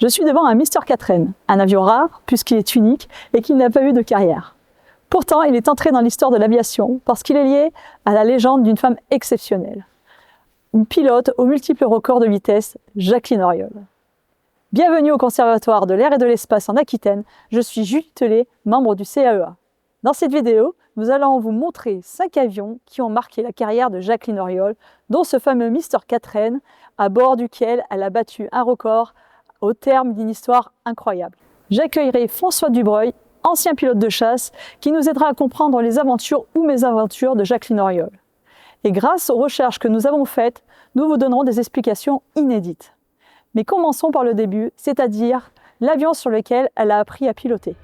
Je suis devant un Mr 4N, un avion rare puisqu'il est unique et qu'il n'a pas eu de carrière. Pourtant, il est entré dans l'histoire de l'aviation parce qu'il est lié à la légende d'une femme exceptionnelle. Une pilote aux multiples records de vitesse, Jacqueline Auriol. Bienvenue au Conservatoire de l'air et de l'espace en Aquitaine, je suis Julie Tellet, membre du CAEA. Dans cette vidéo, nous allons vous montrer 5 avions qui ont marqué la carrière de Jacqueline Auriol, dont ce fameux Mr 4N, à bord duquel elle a battu un record au terme d'une histoire incroyable. J'accueillerai François Dubreuil, ancien pilote de chasse, qui nous aidera à comprendre les aventures ou mésaventures de Jacqueline Auriol. Et grâce aux recherches que nous avons faites, nous vous donnerons des explications inédites. Mais commençons par le début, c'est-à-dire l'avion sur lequel elle a appris à piloter.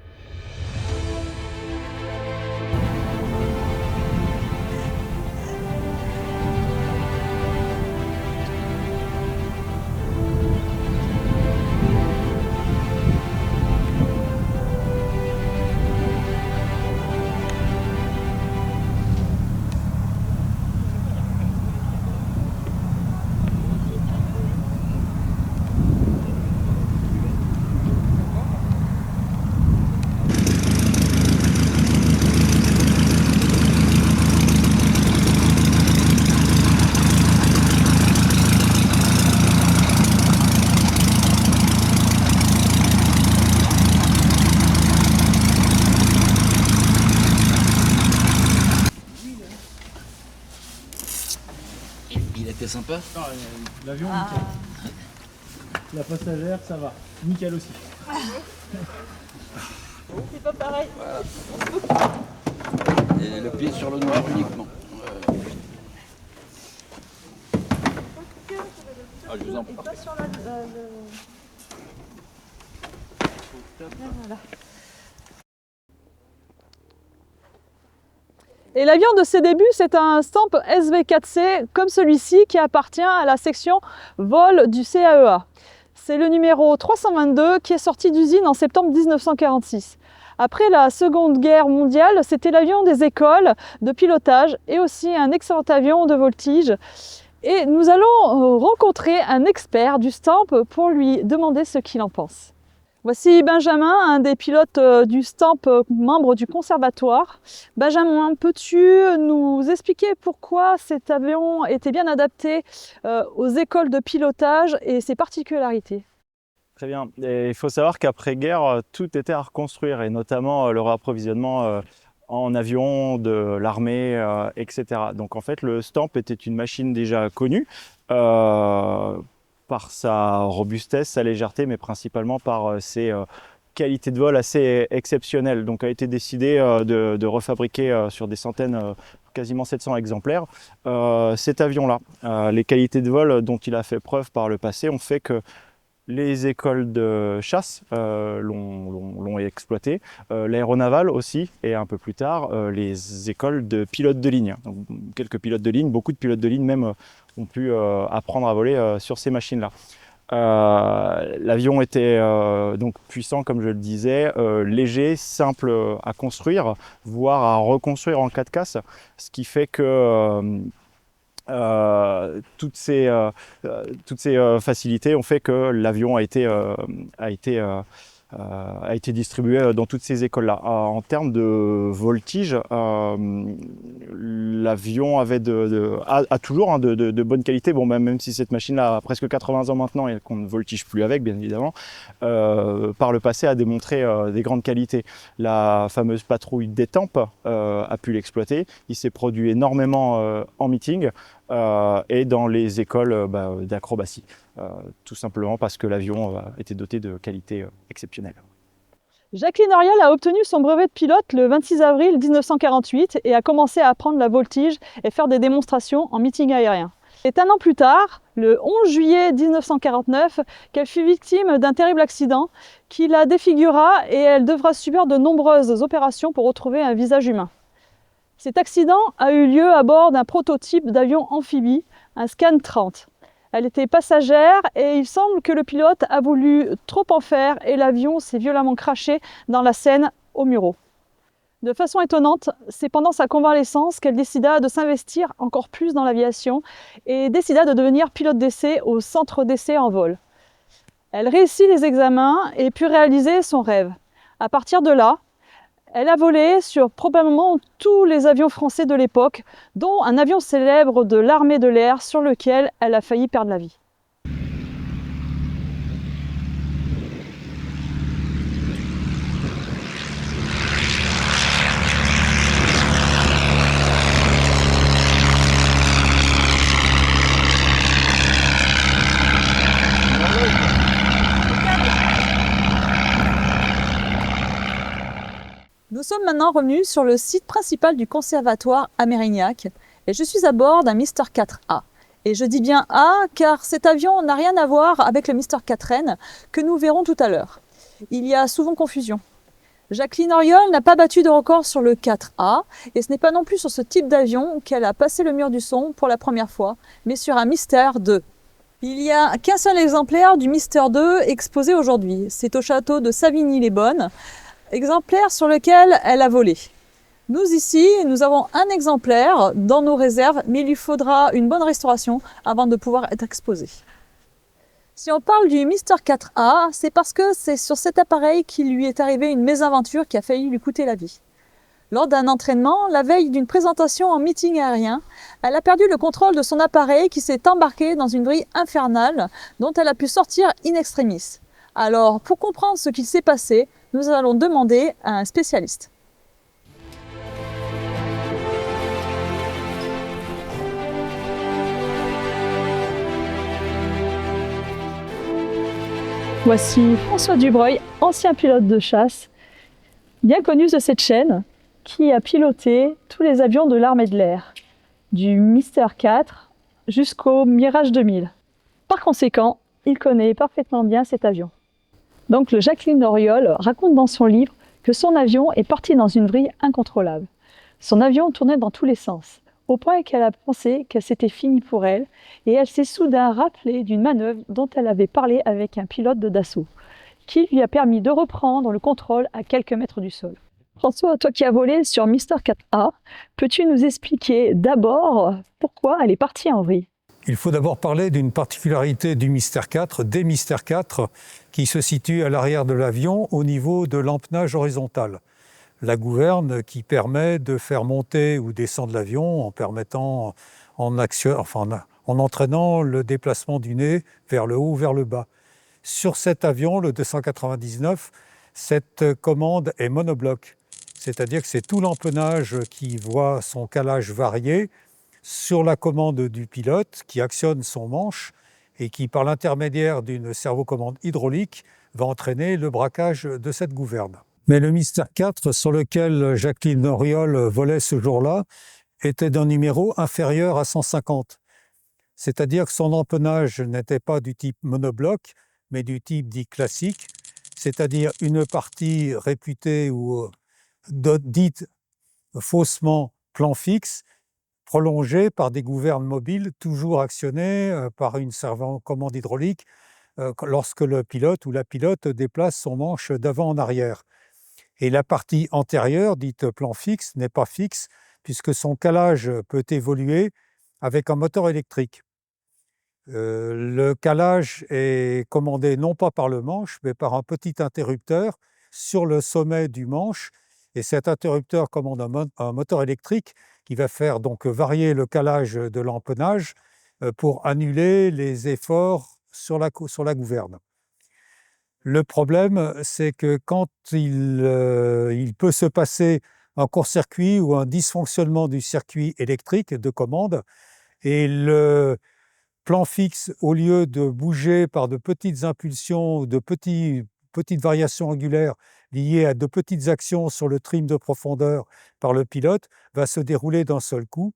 Il était sympa. L'avion, nickel. La passagère, ça va. Nickel aussi. C'est pas pareil. Voilà. Et le pied sur le noir uniquement. Ah, je vous en prie. Et pas sur la... Voilà. Et l'avion de ses débuts, c'est un Stamp SV4C comme celui-ci qui appartient à la section vol du CAEA. C'est le numéro 322 qui est sorti d'usine en septembre 1946. Après la Seconde Guerre mondiale, c'était l'avion des écoles de pilotage et aussi un excellent avion de voltige. Et nous allons rencontrer un expert du Stamp pour lui demander ce qu'il en pense. Voici Benjamin, un des pilotes du Stamp, membre du conservatoire. Benjamin, peux-tu nous expliquer pourquoi cet avion était bien adapté aux écoles de pilotage et ses particularités? Très bien. Et il faut savoir qu'après-guerre, tout était à reconstruire, et notamment le réapprovisionnement en avions de l'armée, etc. Donc en fait, le Stamp était une machine déjà connue par sa robustesse, sa légèreté, mais principalement par ses qualités de vol assez exceptionnelles. Donc a été décidé de refabriquer sur des centaines, quasiment 700 exemplaires, cet avion-là. Les qualités de vol dont il a fait preuve par le passé ont fait que les écoles de chasse l'ont exploité, l'aéronaval aussi, et un peu plus tard, les écoles de pilotes de ligne. Donc, quelques pilotes de ligne, beaucoup de pilotes de ligne même ont pu apprendre à voler sur ces machines-là. L'avion était donc puissant, comme je le disais, léger, simple à construire, voire à reconstruire en cas de casse, ce qui fait que toutes ces facilités ont fait que l'avion a été distribué dans toutes ces écoles-là. En termes de voltige, l'avion avait a toujours de bonne qualité. Bon, même si cette machine-là a presque 80 ans maintenant et qu'on ne voltige plus avec, bien évidemment, par le passé a démontré des grandes qualités. La fameuse patrouille d'Étampes a pu l'exploiter. Il s'est produit énormément en meeting et dans les écoles d'acrobatie. Tout simplement parce que l'avion était doté de qualités exceptionnelles. Jacqueline Auriol a obtenu son brevet de pilote le 26 avril 1948 et a commencé à apprendre la voltige et faire des démonstrations en meeting aérien. C'est un an plus tard, le 11 juillet 1949, qu'elle fut victime d'un terrible accident qui la défigura et elle devra subir de nombreuses opérations pour retrouver un visage humain. Cet accident a eu lieu à bord d'un prototype d'avion amphibie, un Scan 30. Elle était passagère et il semble que le pilote a voulu trop en faire et l'avion s'est violemment crashé dans la Seine au Mureau. De façon étonnante, c'est pendant sa convalescence qu'elle décida de s'investir encore plus dans l'aviation et décida de devenir pilote d'essai au centre d'essai en vol. Elle réussit les examens et puis réaliser son rêve. À partir de là, elle a volé sur probablement tous les avions français de l'époque, dont un avion célèbre de l'armée de l'air sur lequel elle a failli perdre la vie. Nous sommes maintenant revenus sur le site principal du conservatoire à Mérignac et je suis à bord d'un Mister 4A. Et je dis bien A car cet avion n'a rien à voir avec le Mister 4N que nous verrons tout à l'heure. Il y a souvent confusion. Jacqueline Auriol n'a pas battu de record sur le 4A et ce n'est pas non plus sur ce type d'avion qu'elle a passé le mur du son pour la première fois, mais sur un Mister 2. Il n'y a qu'un seul exemplaire du Mister 2 exposé aujourd'hui. C'est au château de Savigny-les-Bonnes, exemplaire sur lequel elle a volé. Nous ici, nous avons un exemplaire dans nos réserves, mais il lui faudra une bonne restauration avant de pouvoir être exposé. Si on parle du Mister 4A, c'est parce que c'est sur cet appareil qu'il lui est arrivé une mésaventure qui a failli lui coûter la vie. Lors d'un entraînement, la veille d'une présentation en meeting aérien, elle a perdu le contrôle de son appareil qui s'est embarqué dans une vrille infernale dont elle a pu sortir in extremis. Alors, pour comprendre ce qui s'est passé, nous allons demander à un spécialiste. Voici François Dubreuil, ancien pilote de chasse, bien connu de cette chaîne, qui a piloté tous les avions de l'armée de l'air, du Mister 4 jusqu'au Mirage 2000. Par conséquent, il connaît parfaitement bien cet avion. Donc le Jacqueline Auriol raconte dans son livre que son avion est parti dans une vrille incontrôlable. Son avion tournait dans tous les sens, au point qu'elle a pensé que c'était fini pour elle, et elle s'est soudain rappelée d'une manœuvre dont elle avait parlé avec un pilote de Dassault, qui lui a permis de reprendre le contrôle à quelques mètres du sol. François, toi qui as volé sur Mister 4A, peux-tu nous expliquer d'abord pourquoi elle est partie en vrille ? Il faut d'abord parler d'une particularité du Mister 4, des Mister 4, qui se situe à l'arrière de l'avion au niveau de l'empennage horizontal. La gouverne qui permet de faire monter ou descendre l'avion en permettant, en entraînant le déplacement du nez vers le haut ou vers le bas. Sur cet avion, le 299, cette commande est monobloc, c'est-à-dire que c'est tout l'empennage qui voit son calage varier sur la commande du pilote qui actionne son manche et qui, par l'intermédiaire d'une servocommande hydraulique, va entraîner le braquage de cette gouverne. Mais le Mister 4, sur lequel Jacqueline Auriol volait ce jour-là, était d'un numéro inférieur à 150. C'est-à-dire que son empennage n'était pas du type monobloc, mais du type dit classique, c'est-à-dire une partie réputée ou dite faussement plan fixe, prolongée par des gouvernes mobiles, toujours actionnées par une servocommande hydraulique lorsque le pilote ou la pilote déplace son manche d'avant en arrière. Et la partie antérieure, dite plan fixe, n'est pas fixe, puisque son calage peut évoluer avec un moteur électrique. Le calage est commandé non pas par le manche, mais par un petit interrupteur sur le sommet du manche. Et cet interrupteur commande un moteur électrique qui va faire donc varier le calage de l'empennage pour annuler les efforts sur la gouverne. Le problème, c'est que quand il peut se passer un court-circuit ou un dysfonctionnement du circuit électrique de commande, et le plan fixe, au lieu de bouger par de petites impulsions, de petites variations angulaires liées à de petites actions sur le trim de profondeur par le pilote, va se dérouler d'un seul coup.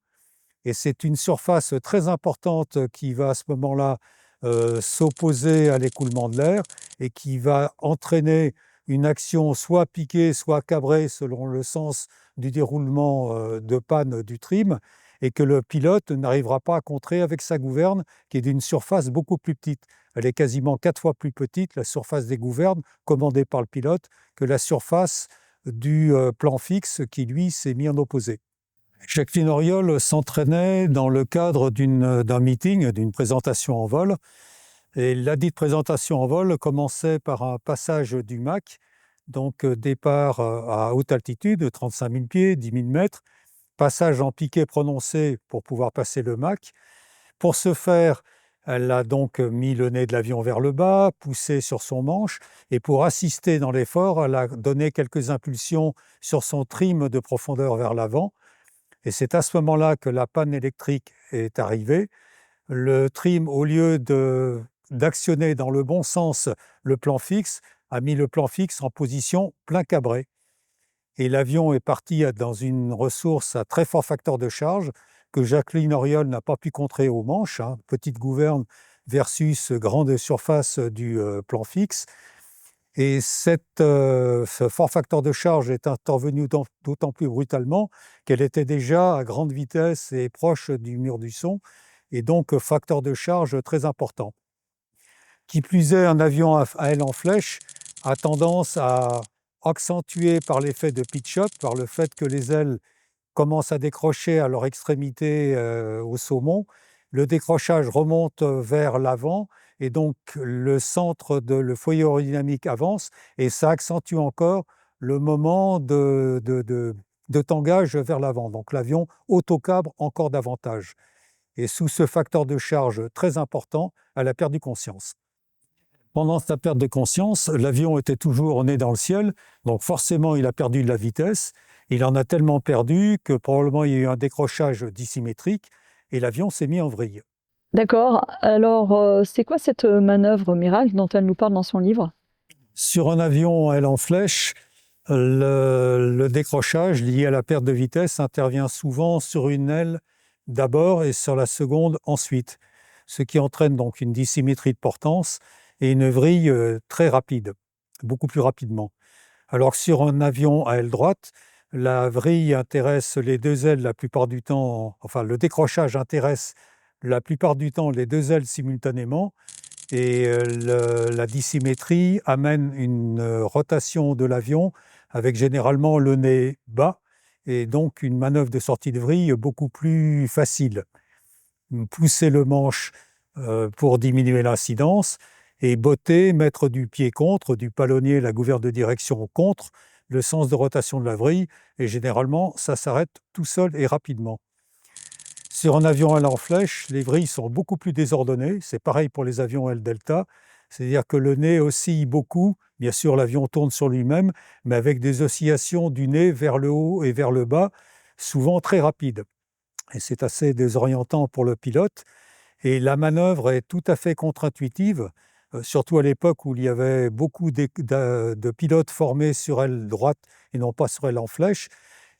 Et c'est une surface très importante qui va à ce moment-là s'opposer à l'écoulement de l'air et qui va entraîner une action soit piquée, soit cabrée selon le sens du déroulement de panne du trim, et que le pilote n'arrivera pas à contrer avec sa gouverne qui est d'une surface beaucoup plus petite. Elle est quasiment 4 fois plus petite, la surface des gouvernes commandée par le pilote, que la surface du plan fixe qui, lui, s'est mis en opposé. Jacqueline Auriol s'entraînait dans le cadre d'un meeting, d'une présentation en vol, Et la dite présentation en vol commençait par un passage du Mach, donc départ à haute altitude, 35 000 pieds, 10 000 mètres, passage en piqué prononcé pour pouvoir passer le Mach. Pour ce faire, elle a donc mis le nez de l'avion vers le bas, poussé sur son manche, et pour assister dans l'effort, elle a donné quelques impulsions sur son trim de profondeur vers l'avant. Et c'est à ce moment-là que la panne électrique est arrivée. Le trim, au lieu d'actionner dans le bon sens le plan fixe, a mis le plan fixe en position plein cabré. Et l'avion est parti dans une ressource à très fort facteur de charge que Jacqueline Auriol n'a pas pu contrer au manche, petite gouverne versus grande surface du plan fixe. Et ce fort facteur de charge est intervenu d'autant plus brutalement qu'elle était déjà à grande vitesse et proche du mur du son, et donc facteur de charge très important. Qui plus est, un avion à aile en flèche a tendance à accentuer par l'effet de pitch-up, par le fait que les ailes commencent à décrocher à leur extrémité au saumon. Le décrochage remonte vers l'avant et donc le foyer aérodynamique avance et ça accentue encore le moment de tangage vers l'avant. Donc l'avion autocabre encore davantage. Et sous ce facteur de charge très important, elle a perdu conscience. Pendant sa perte de conscience, l'avion était toujours au nez dans le ciel, donc forcément il a perdu de la vitesse. Il en a tellement perdu que probablement il y a eu un décrochage dissymétrique et l'avion s'est mis en vrille. D'accord. Alors, c'est quoi cette manœuvre miracle dont elle nous parle dans son livre? Sur un avion à aile en flèche, le décrochage lié à la perte de vitesse intervient souvent sur une aile d'abord et sur la seconde ensuite, ce qui entraîne donc une dissymétrie de portance et une vrille très rapide, beaucoup plus rapidement. Alors que sur un avion à aile droite, la vrille intéresse les deux ailes la plupart du temps, enfin le décrochage intéresse la plupart du temps les deux ailes simultanément et la dissymétrie amène une rotation de l'avion avec généralement le nez bas et donc une manœuvre de sortie de vrille beaucoup plus facile. Pousser le manche pour diminuer l'incidence et botter, mettre du pied contre, du palonnier, la gouverne de direction contre, le sens de rotation de la vrille, et généralement, ça s'arrête tout seul et rapidement. Sur un avion à aile en flèche, les vrilles sont beaucoup plus désordonnées, c'est pareil pour les avions à aile delta, c'est-à-dire que le nez oscille beaucoup, bien sûr l'avion tourne sur lui-même, mais avec des oscillations du nez vers le haut et vers le bas, souvent très rapides. Et c'est assez désorientant pour le pilote, et la manœuvre est tout à fait contre-intuitive, surtout à l'époque où il y avait beaucoup de pilotes formés sur aile droite et non pas sur aile en flèche.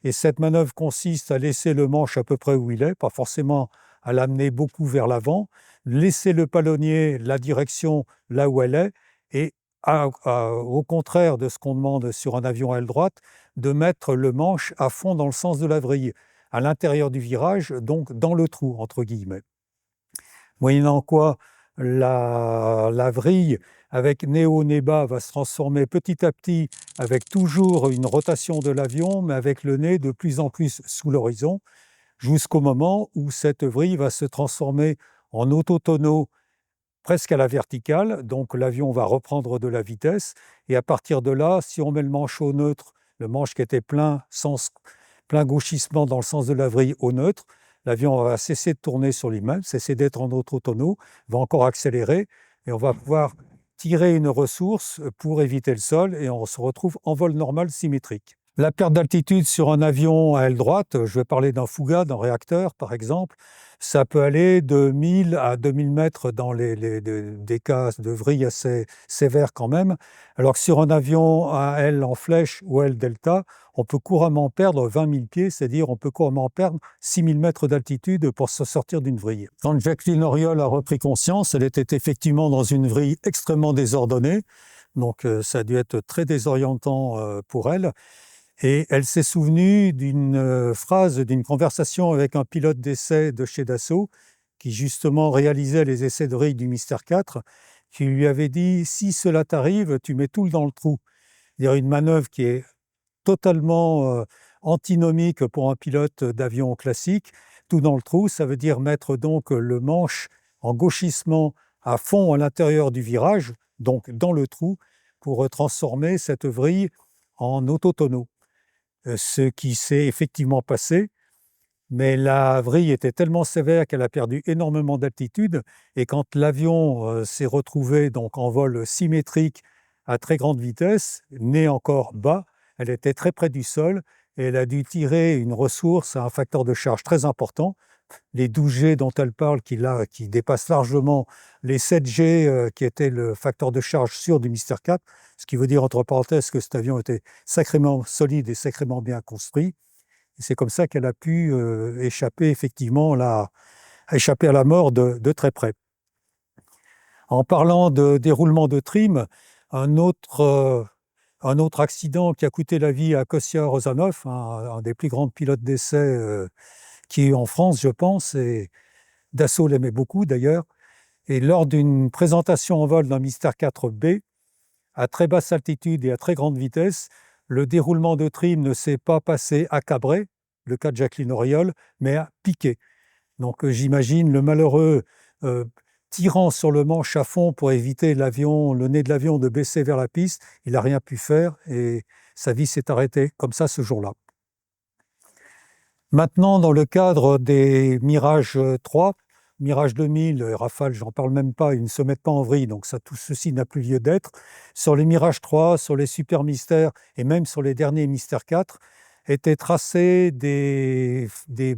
Et cette manœuvre consiste à laisser le manche à peu près où il est, pas forcément à l'amener beaucoup vers l'avant, laisser le palonnier, la direction là où elle est, et au contraire de ce qu'on demande sur un avion à aile droite, de mettre le manche à fond dans le sens de la vrille, à l'intérieur du virage, donc dans le trou, entre guillemets. Moyennant quoi, la vrille avec nez haut, nez bas va se transformer petit à petit avec toujours une rotation de l'avion, mais avec le nez de plus en plus sous l'horizon, jusqu'au moment où cette vrille va se transformer en autotonneau presque à la verticale, donc l'avion va reprendre de la vitesse, et à partir de là, si on met le manche au neutre, le manche qui était plein gauchissement dans le sens de la vrille au neutre, l'avion va cesser de tourner sur lui-même, cesser d'être en autotonneau, va encore accélérer, et on va pouvoir tirer une ressource pour éviter le sol, et on se retrouve en vol normal symétrique. La perte d'altitude sur un avion à aile droite, je vais parler d'un Fouga, d'un réacteur par exemple, ça peut aller de 1000 à 2000 mètres dans des cas de vrille assez sévères quand même, alors que sur un avion à aile en flèche ou aile delta, on peut couramment perdre 20 000 pieds, c'est-à-dire on peut couramment perdre 6000 mètres d'altitude pour se sortir d'une vrille. Quand Jacqueline Auriol a repris conscience, elle était effectivement dans une vrille extrêmement désordonnée, donc ça a dû être très désorientant pour elle. Et elle s'est souvenue d'une phrase, d'une conversation avec un pilote d'essai de chez Dassault, qui justement réalisait les essais de vrille du Mystère 4, qui lui avait dit « Si cela t'arrive, tu mets tout dans le trou ». C'est-à-dire une manœuvre qui est totalement antinomique pour un pilote d'avion classique. Tout dans le trou, ça veut dire mettre donc le manche en gauchissement à fond à l'intérieur du virage, donc dans le trou, pour transformer cette vrille en autotonneau. Ce qui s'est effectivement passé, mais la vrille était tellement sévère qu'elle a perdu énormément d'altitude, et quand l'avion s'est retrouvé donc en vol symétrique à très grande vitesse, nez encore bas, elle était très près du sol, et elle a dû tirer une ressource à un facteur de charge très important. Les 12 G dont elle parle, qui dépassent largement les 7 G qui étaient le facteur de charge sûr du Mystère 4, ce qui veut dire entre parenthèses que cet avion était sacrément solide et sacrément bien construit. Et c'est comme ça qu'elle a pu échapper effectivement échapper à la mort de très près. En parlant de déroulement de trim, un autre accident qui a coûté la vie à Kostya Rozanov, un des plus grands pilotes d'essai qui est en France, je pense, et Dassault l'aimait beaucoup d'ailleurs. Et lors d'une présentation en vol d'un Mystère 4B, à très basse altitude et à très grande vitesse, le déroulement de trim ne s'est pas passé à cabré, le cas de Jacqueline Auriol, mais à piqué. Donc j'imagine le malheureux tirant sur le manche à fond pour éviter le nez de l'avion de baisser vers la piste. Il n'a rien pu faire et sa vie s'est arrêtée comme ça ce jour-là. Maintenant, dans le cadre des Mirage 3, Mirage 2000, Rafale, j'en parle même pas, ils ne se mettent pas en vrille, donc ça, tout ceci n'a plus lieu d'être. Sur les Mirage 3, sur les Super Mystères et même sur les derniers Mystère 4, étaient tracées des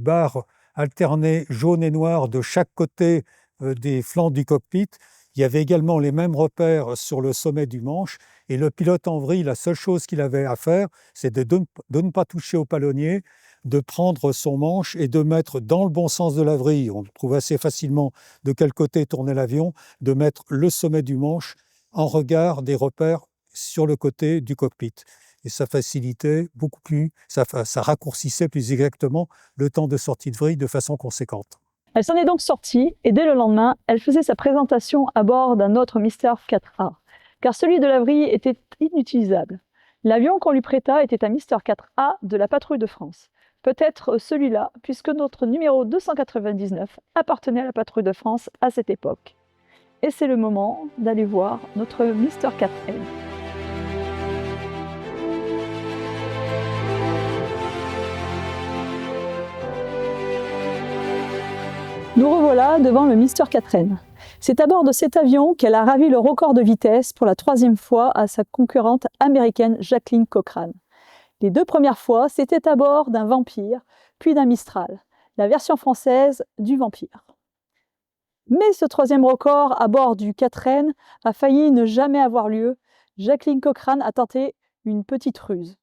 barres alternées jaunes et noires de chaque côté des flancs du cockpit. Il y avait également les mêmes repères sur le sommet du manche, et le pilote en vrille, la seule chose qu'il avait à faire, c'est de ne pas toucher au palonnier, de prendre son manche et de mettre dans le bon sens de la vrille, on trouve assez facilement de quel côté tourner l'avion, de mettre le sommet du manche en regard des repères sur le côté du cockpit. Et ça facilitait beaucoup plus, ça raccourcissait plus exactement le temps de sortie de vrille de façon conséquente. Elle s'en est donc sortie, et dès le lendemain, elle faisait sa présentation à bord d'un autre Mystère 4A, car celui de la vrille était inutilisable. L'avion qu'on lui prêta était un Mystère 4A de la Patrouille de France. Peut-être celui-là, puisque notre numéro 299 appartenait à la Patrouille de France à cette époque. Et c'est le moment d'aller voir notre Mystère 4L. Nous revoilà devant le Mystère 4N. C'est à bord de cet avion qu'elle a ravi le record de vitesse pour la 3e fois à sa concurrente américaine Jacqueline Cochrane. Les 2 premières fois, c'était à bord d'un Vampire, puis d'un Mistral, la version française du Vampire. Mais ce 3e record à bord du 4N a failli ne jamais avoir lieu. Jacqueline Cochrane a tenté une petite ruse.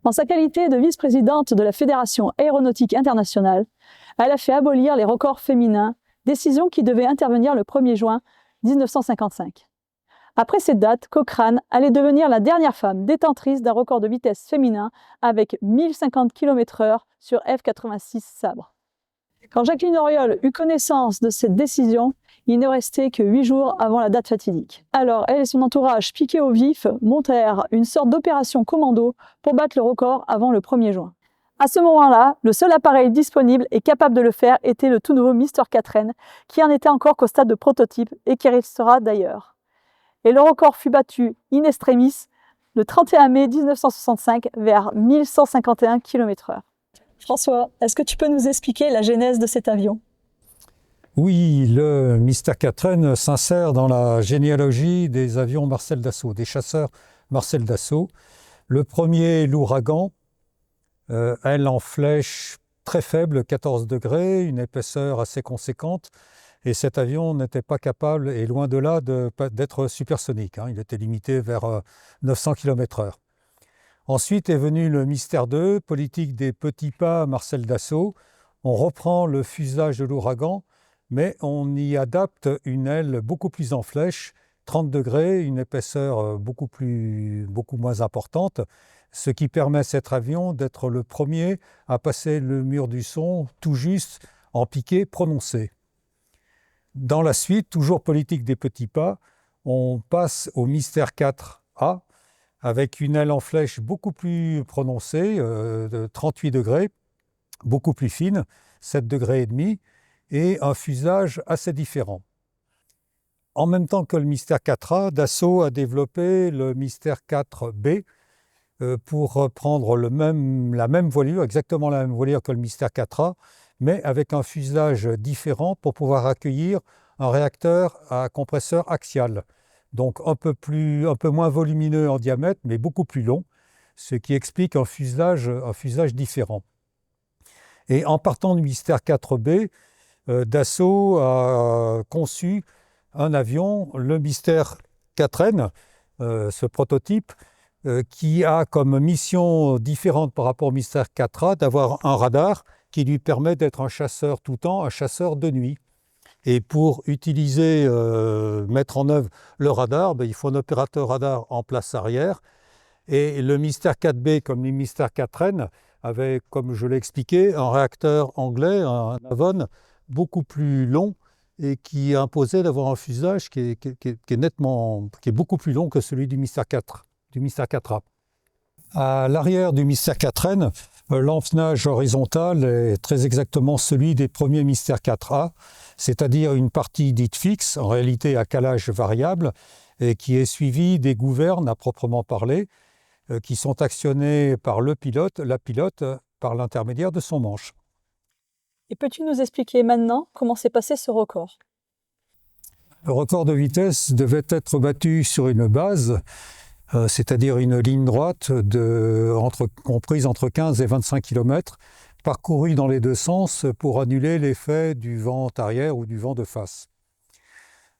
En sa qualité de vice-présidente de la Fédération aéronautique internationale, elle a fait abolir les records féminins, décision qui devait intervenir le 1er juin 1955. Après cette date, Cochrane allait devenir la dernière femme détentrice d'un record de vitesse féminin avec 1050 km/h sur F-86 Sabre. Quand Jacqueline Auriol eut connaissance de cette décision, il ne restait que 8 jours avant la date fatidique. Alors, elle et son entourage, piqués au vif, montèrent une sorte d'opération commando pour battre le record avant le 1er juin. À ce moment-là, le seul appareil disponible et capable de le faire était le tout nouveau Mystère 4N, qui en était encore qu'au stade de prototype et qui restera d'ailleurs. Et le record fut battu in extremis le 31 mai 1965 vers 1151 km/h. François, est-ce que tu peux nous expliquer la genèse de cet avion ? Oui, le Mystère 4N s'insère dans la généalogie des avions Marcel Dassault, des chasseurs Marcel Dassault. Le premier, l'Ouragan, aile en flèche très faible, 14 degrés, une épaisseur assez conséquente. Et cet avion n'était pas capable, et loin de là, d'être supersonique. Il était limité vers 900 km/h. Ensuite est venu le Mystère 2, politique des petits pas Marcel Dassault. On reprend le fuselage de l'Ouragan, mais on y adapte une aile beaucoup plus en flèche, 30 degrés, une épaisseur beaucoup moins importante, ce qui permet à cet avion d'être le premier à passer le mur du son tout juste en piqué prononcé. Dans la suite, toujours politique des petits pas, on passe au Mystère 4A avec une aile en flèche beaucoup plus prononcée, de 38 degrés, beaucoup plus fine, 7 degrés et demi, et un fuselage assez différent. En même temps que le Mystère 4A, Dassault a développé le Mystère 4B pour prendre la même voilure, exactement la même voilure que le Mystère 4A, mais avec un fuselage différent pour pouvoir accueillir un réacteur à compresseur axial. Donc un peu moins volumineux en diamètre, mais beaucoup plus long, ce qui explique un fuselage différent. Et en partant du Mystère 4B, Dassault a conçu un avion, le Mystère 4N, ce prototype, qui a comme mission différente par rapport au Mystère 4A d'avoir un radar qui lui permet d'être un chasseur tout temps, un chasseur de nuit. Et pour mettre en œuvre le radar, il faut un opérateur radar en place arrière. Et le Mystère 4B, comme le Mystère 4N, avait, comme je l'ai expliqué, un réacteur anglais, un Avon, beaucoup plus long et qui imposait d'avoir un fuselage qui est beaucoup plus long que celui du Mystère 4A. À l'arrière du Mystère 4N, l'empennage horizontal est très exactement celui des premiers Mystère 4A, c'est-à-dire une partie dite fixe, en réalité à calage variable, et qui est suivie des gouvernes à proprement parler, qui sont actionnées par la pilote par l'intermédiaire de son manche. Et peux-tu nous expliquer maintenant comment s'est passé ce record? Le record de vitesse devait être battu sur une base, c'est-à-dire une ligne droite comprise entre 15 et 25 km, parcourue dans les deux sens pour annuler l'effet du vent arrière ou du vent de face.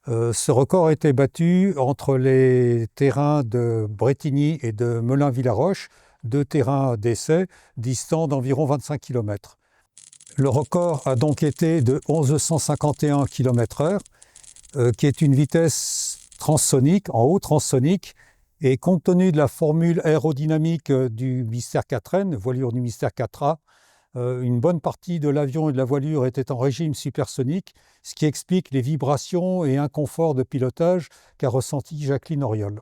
Ce record a été battu entre les terrains de Bretigny et de Melun-Villaroche, deux terrains d'essai distants d'environ 25 km. Le record a donc été de 1151 km/h, qui est une vitesse transsonique, en haut transsonique, et compte tenu de la formule aérodynamique du Mystère 4N, voilure du Mystère 4A, une bonne partie de l'avion et de la voilure était en régime supersonique, ce qui explique les vibrations et inconforts de pilotage qu'a ressenti Jacqueline Auriol.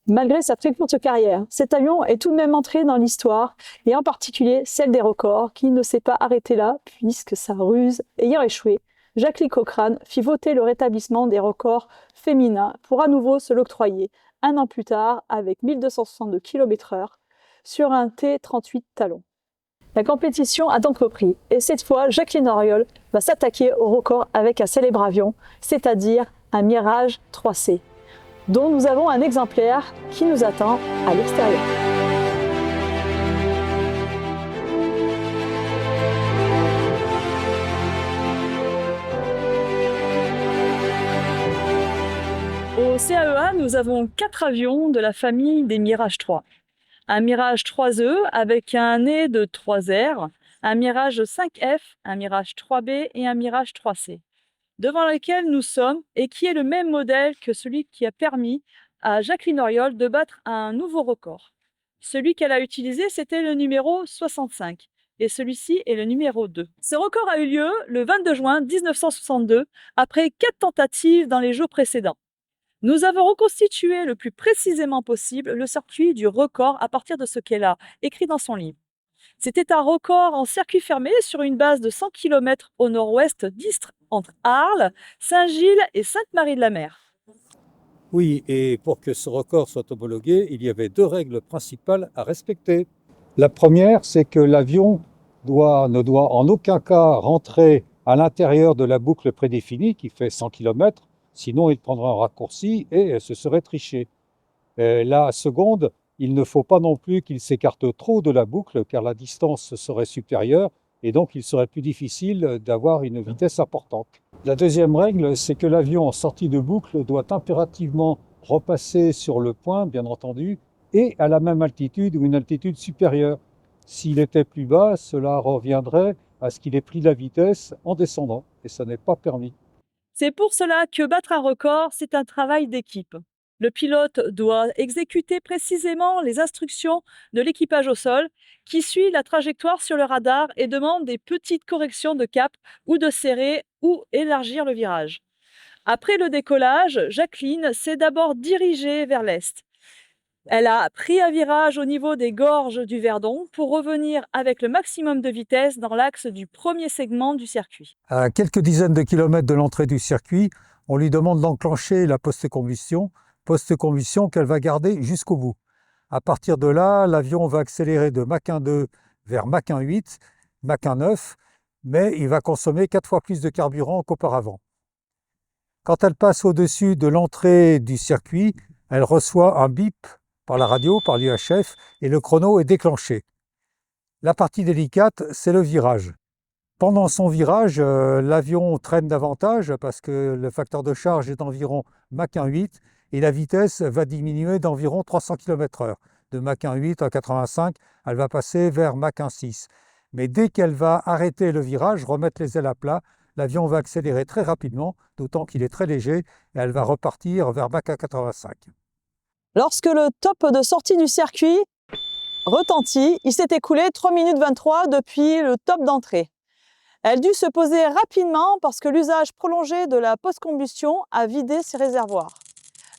Malgré sa très courte carrière, cet avion est tout de même entré dans l'histoire, et en particulier celle des records, qui ne s'est pas arrêtée là, puisque sa ruse ayant échoué, Jacqueline Cochrane fit voter le rétablissement des records féminins pour à nouveau se l'octroyer, un an plus tard, avec 1262 km/h, sur un T-38 Talon. La compétition a donc repris, et cette fois, Jacqueline Auriol va s'attaquer au record avec un célèbre avion, c'est-à-dire un Mirage 3C, dont nous avons un exemplaire qui nous attend à l'extérieur. Au CAEA, nous avons 4 avions de la famille des Mirage 3. Un Mirage 3E avec un nez de 3R, un Mirage 5F, un Mirage 3B et un Mirage 3C, devant lequel nous sommes et qui est le même modèle que celui qui a permis à Jacqueline Auriol de battre un nouveau record. Celui qu'elle a utilisé, c'était le numéro 65 et celui-ci est le numéro 2. Ce record a eu lieu le 22 juin 1962 après 4 tentatives dans les jours précédents. Nous avons reconstitué le plus précisément possible le circuit du record à partir de ce qu'elle a écrit dans son livre. C'était un record en circuit fermé sur une base de 100 km au nord-ouest d'Istres, entre Arles, Saint-Gilles et Sainte-Marie-de-la-Mer. Oui, et pour que ce record soit homologué, il y avait 2 règles principales à respecter. La première, c'est que l'avion ne doit en aucun cas rentrer à l'intérieur de la boucle prédéfinie qui fait 100 km, sinon il prendra un raccourci et ce serait triché. La seconde, il ne faut pas non plus qu'il s'écarte trop de la boucle car la distance serait supérieure et donc il serait plus difficile d'avoir une vitesse importante. La deuxième règle, c'est que l'avion en sortie de boucle doit impérativement repasser sur le point, bien entendu, et à la même altitude ou une altitude supérieure. S'il était plus bas, cela reviendrait à ce qu'il ait pris la vitesse en descendant et ça n'est pas permis. C'est pour cela que battre un record, c'est un travail d'équipe. Le pilote doit exécuter précisément les instructions de l'équipage au sol qui suit la trajectoire sur le radar et demande des petites corrections de cap ou de serrer ou élargir le virage. Après le décollage, Jacqueline s'est d'abord dirigée vers l'est. Elle a pris un virage au niveau des gorges du Verdon pour revenir avec le maximum de vitesse dans l'axe du premier segment du circuit. À quelques dizaines de kilomètres de l'entrée du circuit, on lui demande d'enclencher la post-combustion qu'elle va garder jusqu'au bout. À partir de là, l'avion va accélérer de Mach 1.2 vers Mach 1.8, Mach 1.9, mais il va consommer 4 fois plus de carburant qu'auparavant. Quand elle passe au-dessus de l'entrée du circuit, elle reçoit un bip par la radio, par l'UHF, et le chrono est déclenché. La partie délicate, c'est le virage. Pendant son virage, l'avion traîne davantage parce que le facteur de charge est d'environ Mach 1.8 et la vitesse va diminuer d'environ 300 km/h. De Mach 1.8 à 85, elle va passer vers Mach 1.6. Mais dès qu'elle va arrêter le virage, remettre les ailes à plat, l'avion va accélérer très rapidement, d'autant qu'il est très léger, et elle va repartir vers Mach 1.85. Lorsque le top de sortie du circuit retentit, il s'est écoulé 3 minutes 23 depuis le top d'entrée. Elle dut se poser rapidement parce que l'usage prolongé de la post-combustion a vidé ses réservoirs.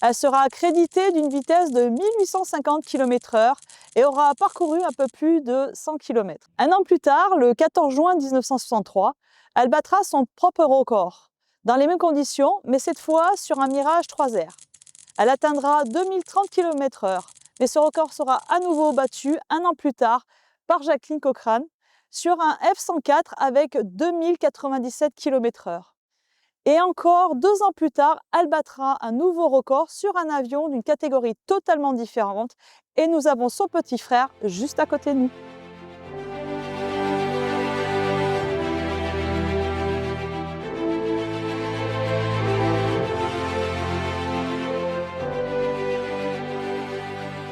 Elle sera créditée d'une vitesse de 1850 km/h et aura parcouru un peu plus de 100 km. Un an plus tard, le 14 juin 1963, elle battra son propre record, dans les mêmes conditions, mais cette fois sur un Mirage 3R. Elle atteindra 2030 km/h, mais ce record sera à nouveau battu un an plus tard par Jacqueline Cochrane sur un F-104 avec 2097 km/h. Et encore 2 ans plus tard, elle battra un nouveau record sur un avion d'une catégorie totalement différente et nous avons son petit frère juste à côté de nous.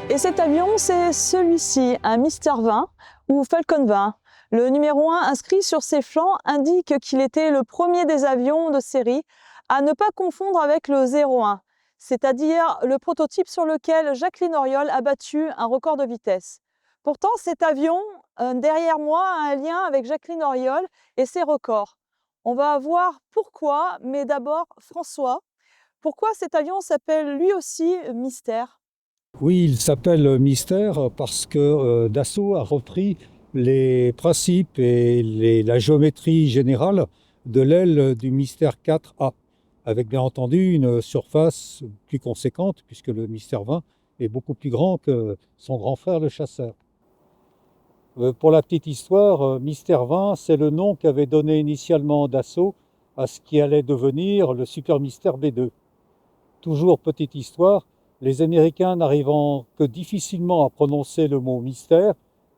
Et cet avion, c'est celui-ci, un Mister 20 ou Falcon 20. Le numéro 1 inscrit sur ses flancs indique qu'il était le premier des avions de série à ne pas confondre avec le 01, c'est-à-dire le prototype sur lequel Jacqueline Auriol a battu un record de vitesse. Pourtant, cet avion, derrière moi, a un lien avec Jacqueline Auriol et ses records. On va voir pourquoi, mais d'abord, François, pourquoi cet avion s'appelle lui aussi Mystère ? Oui, il s'appelle Mystère parce que Dassault a repris les principes et la géométrie générale de l'aile du Mystère 4A, avec bien entendu une surface plus conséquente, puisque le Mystère 20 est beaucoup plus grand que son grand frère le Chasseur. Pour la petite histoire, Mystère 20, c'est le nom qu'avait donné initialement Dassault à ce qui allait devenir le Super Mystère B2. Toujours petite histoire, les Américains n'arrivant que difficilement à prononcer le mot mystère,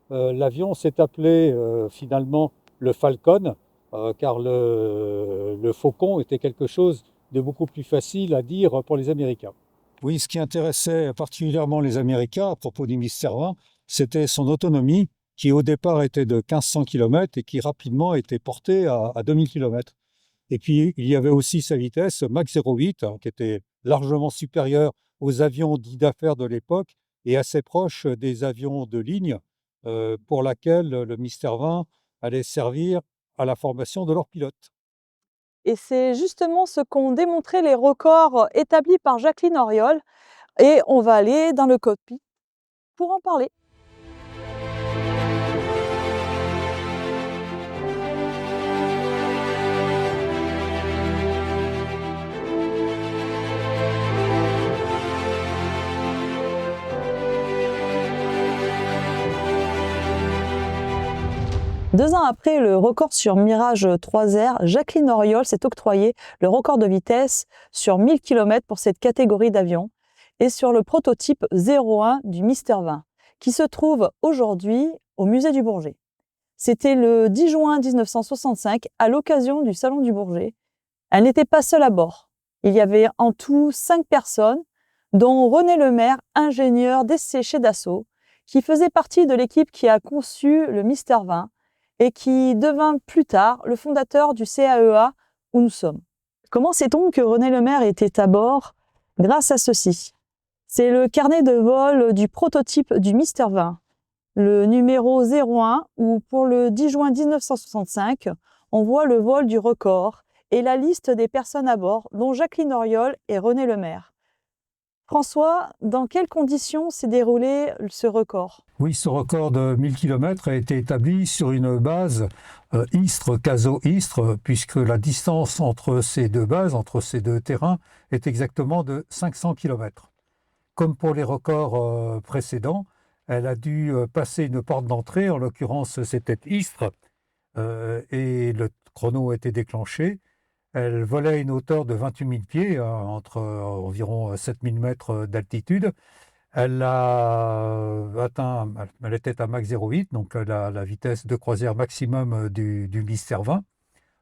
l'avion s'est appelé finalement le Falcon, car le faucon était quelque chose de beaucoup plus facile à dire pour les Américains. Oui, ce qui intéressait particulièrement les Américains à propos du Mystère 20, c'était son autonomie, qui au départ était de 1500 km et qui rapidement était portée à 2000 km. Et puis, il y avait aussi sa vitesse Mach 0.8, qui était largement supérieure aux avions dits d'affaires de l'époque et assez proche des avions de ligne pour laquelle le Mystère 20 allait servir à la formation de leurs pilotes. Et c'est justement ce qu'ont démontré les records établis par Jacqueline Auriol. Et on va aller dans le cockpit pour en parler. Deux ans après le record sur Mirage 3R, Jacqueline Auriol s'est octroyé le record de vitesse sur 1000 km pour cette catégorie d'avions et sur le prototype 01 du Mystère 20, qui se trouve aujourd'hui au musée du Bourget. C'était le 10 juin 1965, à l'occasion du Salon du Bourget. Elle n'était pas seule à bord. Il y avait en tout 5 personnes, dont René Lemaire, ingénieur d'essai chez Dassault, qui faisait partie de l'équipe qui a conçu le Mystère 20, et qui devint plus tard le fondateur du CAEA où nous sommes. Comment sait-on que René Lemaire était à bord? Grâce à ceci. C'est le carnet de vol du prototype du Mystère 20, le numéro 01, où pour le 10 juin 1965, on voit le vol du record et la liste des personnes à bord, dont Jacqueline Auriol et René Lemaire. François, dans quelles conditions s'est déroulé ce record? Oui, ce record de 1000 km a été établi sur une base Istres-Cazaux-Istres, puisque la distance entre ces deux bases, entre ces deux terrains, est exactement de 500 km. Comme pour les records précédents, elle a dû passer une porte d'entrée, en l'occurrence c'était Istres, et le chrono a été déclenché. Elle volait à une hauteur de 28 000 pieds, entre environ 7 000 mètres d'altitude. Elle a atteint, elle était à Mach 0,8, donc la vitesse de croisière maximum du Mystère 20.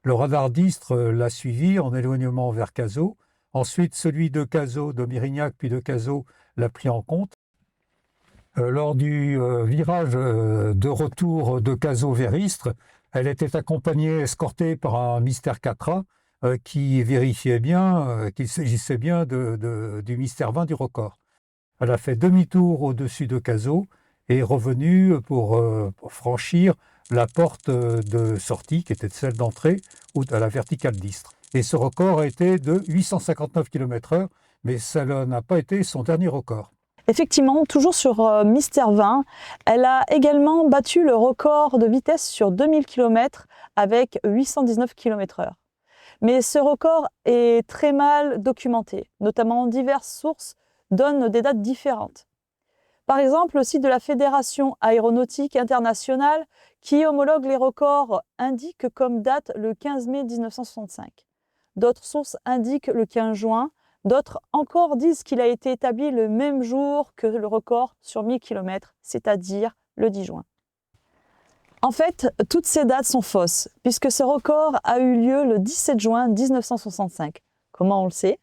Le radar d'Istres l'a suivi en éloignement vers Cazaux. Ensuite, celui de Cazaux, de Mérignac, puis de Cazaux l'a pris en compte. Lors du virage de retour de Cazaux vers Istres, elle était accompagnée, escortée par un Mystère 4A qui vérifiait bien qu'il s'agissait bien du Mystère 20 du record. Elle a fait demi-tour au-dessus de Cazaux et est revenue pour franchir la porte de sortie, qui était celle d'entrée, à la verticale d'Istres. Et ce record a été de 859 km/h, mais ça n'a pas été son dernier record. Effectivement, toujours sur Mystère 20, elle a également battu le record de vitesse sur 2000 km avec 819 km/h. Mais ce record est très mal documenté, notamment diverses sources donnent des dates différentes. Par exemple, le site de la Fédération aéronautique internationale qui homologue les records indique comme date le 15 mai 1965. D'autres sources indiquent le 15 juin, d'autres encore disent qu'il a été établi le même jour que le record sur 1000 km, c'est-à-dire le 10 juin. En fait, toutes ces dates sont fausses, puisque ce record a eu lieu le 17 juin 1965. Comment on le sait?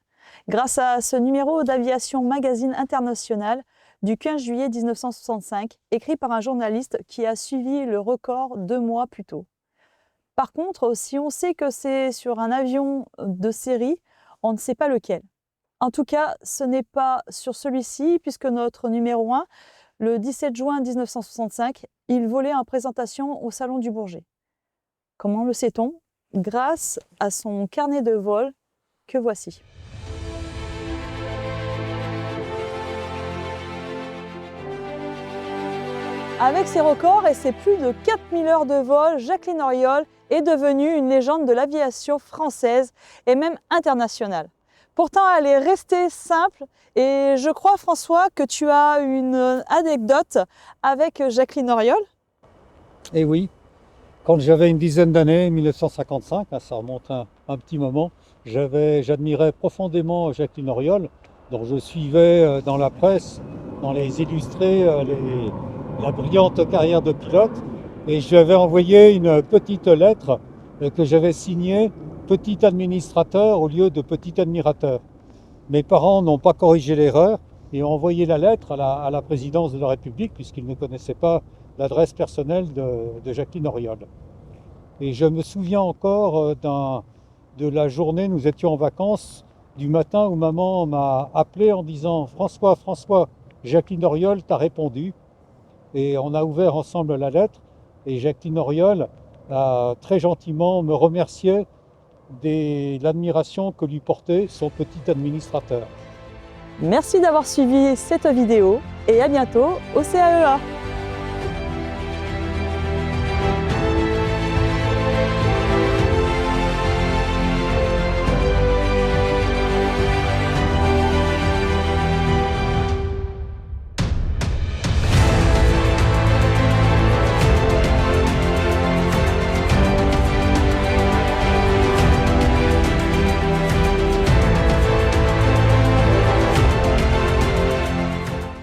Grâce à ce numéro d'Aviation Magazine International du 15 juillet 1965, écrit par un journaliste qui a suivi le record 2 mois plus tôt. Par contre, si on sait que c'est sur un avion de série, on ne sait pas lequel. En tout cas, ce n'est pas sur celui-ci, puisque notre numéro 1, le 17 juin 1965, il volait en présentation au Salon du Bourget. Comment le sait-on? Grâce à son carnet de vol que voici. Avec ses records et ses plus de 4000 heures de vol, Jacqueline Auriol est devenue une légende de l'aviation française et même internationale. Pourtant, elle est restée simple et je crois, François, que tu as une anecdote avec Jacqueline Auriol. Eh oui, quand j'avais une dizaine d'années, 1955, ça remonte un petit moment, j'admirais profondément Jacqueline Auriol, dont je suivais dans la presse, dans les illustrés, la brillante carrière de pilote, et je lui avais envoyé une petite lettre que j'avais signée petit administrateur au lieu de petit admirateur. Mes parents n'ont pas corrigé l'erreur et ont envoyé la lettre à la présidence de la République puisqu'ils ne connaissaient pas l'adresse personnelle de Jacqueline Auriol. Et je me souviens encore de la journée, nous étions en vacances, du matin où maman m'a appelé en disant « François, Jacqueline Auriol t'a répondu ». Et on a ouvert ensemble la lettre et Jacqueline Auriol a très gentiment me remercié de l'admiration que lui portait son petit administrateur. Merci d'avoir suivi cette vidéo et à bientôt au CAEA.